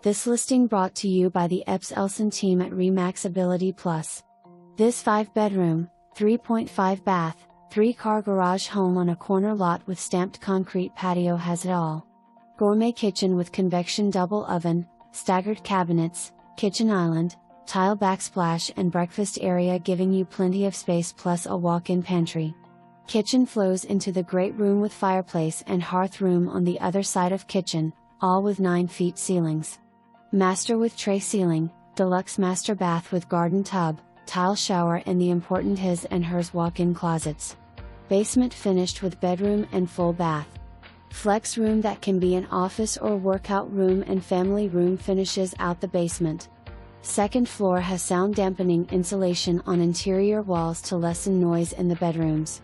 This listing brought to you by the Elson team at Remax Ability Plus. This 5-bedroom, 3.5 bath, 3-car garage home on a corner lot with stamped concrete patio has it all. Gourmet kitchen with convection double oven, staggered cabinets, kitchen island, tile backsplash and breakfast area giving you plenty of space plus a walk-in pantry. Kitchen flows into the great room with fireplace and hearth room on the other side of kitchen, all with 9-feet ceilings. Master with tray ceiling, deluxe master bath with garden tub, tile shower and the important his and hers walk-in closets. Basement finished with bedroom and full bath. Flex room that can be an office or workout room and family room finishes out the basement. Second floor has sound dampening insulation on interior walls to lessen noise in the bedrooms.